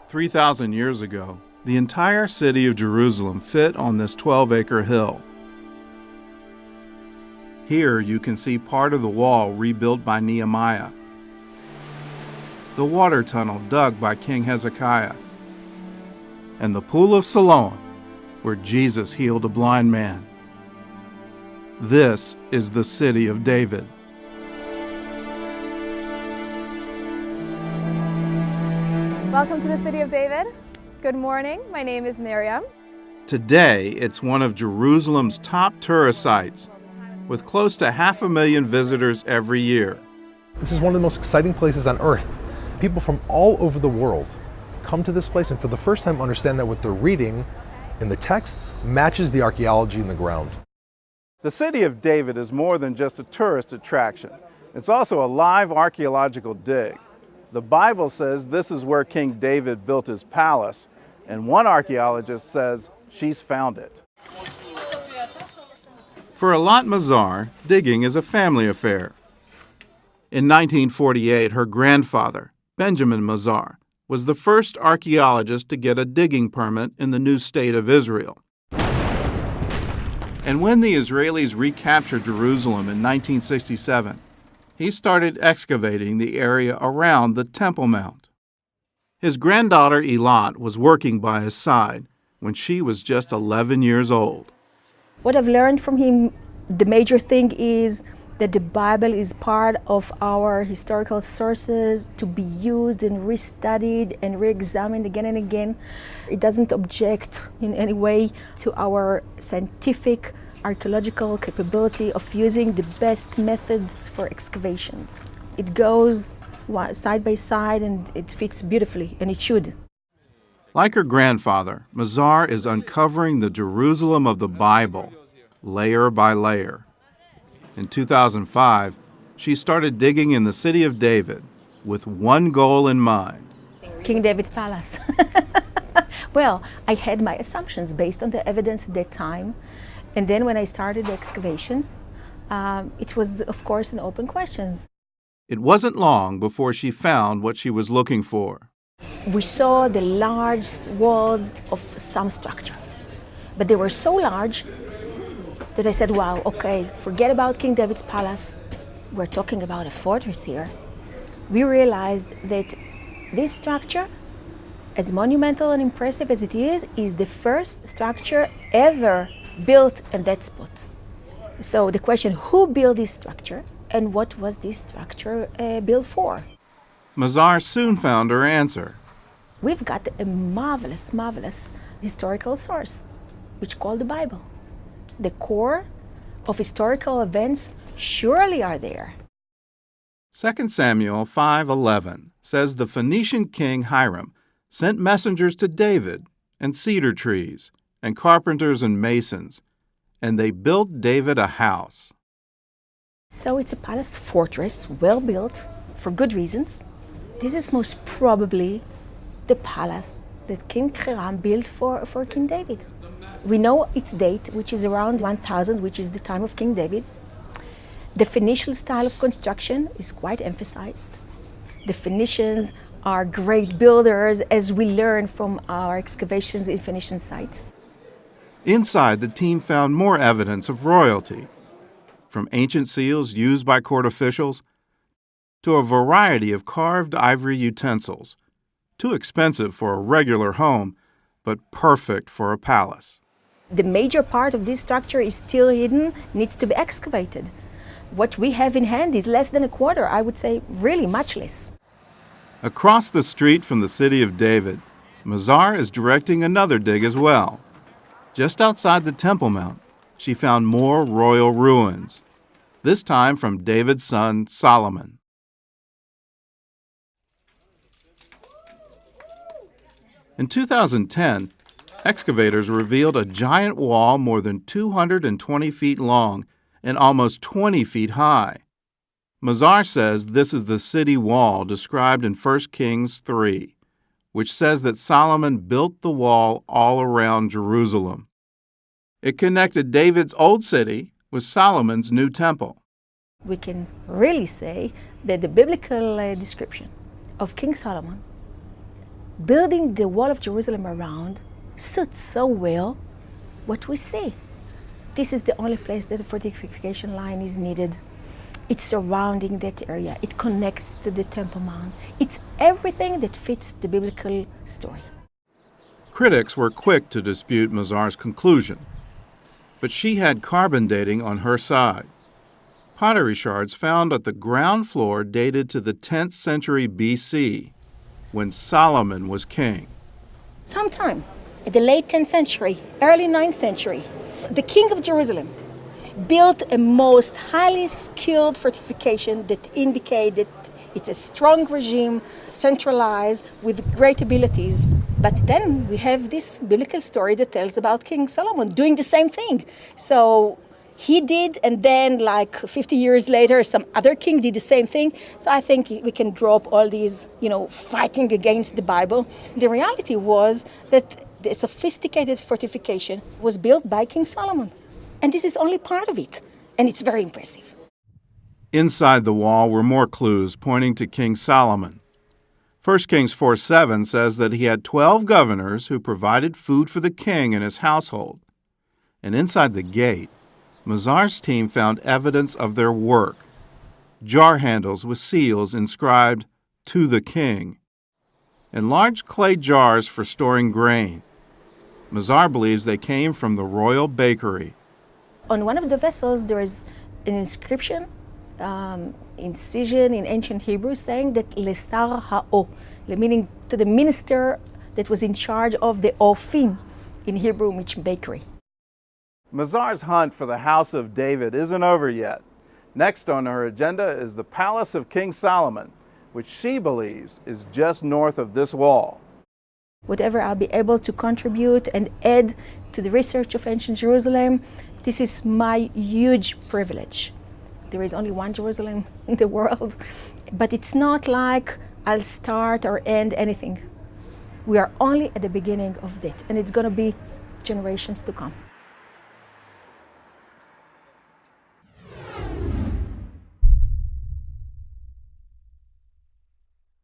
3,000 years ago, the entire city of Jerusalem fit on this 12-acre hill. Here you can see part of the wall rebuilt by Nehemiah, the water tunnel dug by King Hezekiah, and the pool of Siloam, where Jesus healed a blind man. This is the city of David. Welcome to the City of David. Good morning. My name is Miriam. Today, it's one of Jerusalem's top tourist sites, with close to 500,000 visitors every year. This is one of the most exciting places on earth. People from all over the world come to this place and for the first time understand that what they're reading in the text matches the archaeology in the ground. The City of David is more than just a tourist attraction. It's also a live archaeological dig. The Bible says this is where King David built his palace, and one archaeologist says she's found it. For Eilat Mazar, digging is a family affair. In 1948, her grandfather, Benjamin Mazar, was the first archaeologist to get a digging permit in the new state of Israel. And when the Israelis recaptured Jerusalem in 1967, he started excavating the area around the Temple Mount. His granddaughter Eilat was working by his side when she was just 11 years old. What I've learned from him, the major thing is that the Bible is part of our historical sources to be used and restudied and re-examined again and again. It doesn't object in any way to our scientific archaeological capability of using the best methods for excavations. It goes side by side and it fits beautifully, and it should. Like her grandfather, Mazar is uncovering the Jerusalem of the Bible, layer by layer. In 2005, she started digging in the City of David with one goal in mind. King David's palace. Well, I had my assumptions based on the evidence at that time. And then when I started the excavations, it was, of course, an open question. It wasn't long before she found what she was looking for. We saw the large walls of some structure, but they were so large that I said, wow, okay, forget about King David's palace. We're talking about a fortress here. We realized that this structure, as monumental and impressive as it is the first structure ever built in that spot. So the question, who built this structure and what was this structure built for? Mazar soon found her answer. We've got a marvelous, marvelous historical source, which called the Bible. The core of historical events surely are there. 2 Samuel 5:11 says the Phoenician king Hiram sent messengers to David and cedar trees and carpenters and masons, and they built David a house. So it's a palace fortress, well built, for good reasons. This is most probably the palace that King Hiram built for King David. We know its date, which is around 1000, which is the time of King David. The Phoenician style of construction is quite emphasized. The Phoenicians are great builders, as we learn from our excavations in Phoenician sites. Inside, the team found more evidence of royalty, from ancient seals used by court officials to a variety of carved ivory utensils, too expensive for a regular home, but perfect for a palace. The major part of this structure is still hidden, needs to be excavated. What we have in hand is less than a quarter, I would say really much less. Across the street from the City of David, Mazar is directing another dig as well. Just outside the Temple Mount, she found more royal ruins, this time from David's son Solomon. In 2010, excavators revealed a giant wall more than 220 feet long and almost 20 feet high. Mazar says this is the city wall described in 1 Kings 3, which says that Solomon built the wall all around Jerusalem. It connected David's old city with Solomon's new temple. We can really say that the biblical description of King Solomon building the wall of Jerusalem around suits so well what we see. This is the only place that the fortification line is needed. It's surrounding that area. It connects to the Temple Mount. It's everything that fits the biblical story. Critics were quick to dispute Mazar's conclusion, but she had carbon dating on her side. Pottery shards found at the ground floor dated to the 10th century BC, when Solomon was king. Sometime in the late 10th century, early 9th century, the king of Jerusalem built a most highly skilled fortification that indicated it's a strong regime, centralized, with great abilities. But then we have this biblical story that tells about King Solomon doing the same thing. So he did, and then like 50 years later, some other king did the same thing. So I think we can drop all these, fighting against the Bible. The reality was that the sophisticated fortification was built by King Solomon. And this is only part of it, and it's very impressive. Inside the wall were more clues pointing to King Solomon. 1 Kings 4:7 says that he had 12 governors who provided food for the king and his household. And inside the gate, Mazar's team found evidence of their work. Jar handles with seals inscribed, "To the King," and large clay jars for storing grain. Mazar believes they came from the royal bakery. On one of the vessels, there is an inscription, incision in ancient Hebrew, saying that Lesar Ha'o, meaning to the minister that was in charge of the ofim, in Hebrew, which bakery. Mazar's hunt for the house of David isn't over yet. Next on her agenda is the palace of King Solomon, which she believes is just north of this wall. Whatever I'll be able to contribute and add to the research of ancient Jerusalem, this is my huge privilege. There is only one Jerusalem in the world, but it's not like I'll start or end anything. We are only at the beginning of it, and it's going to be generations to come.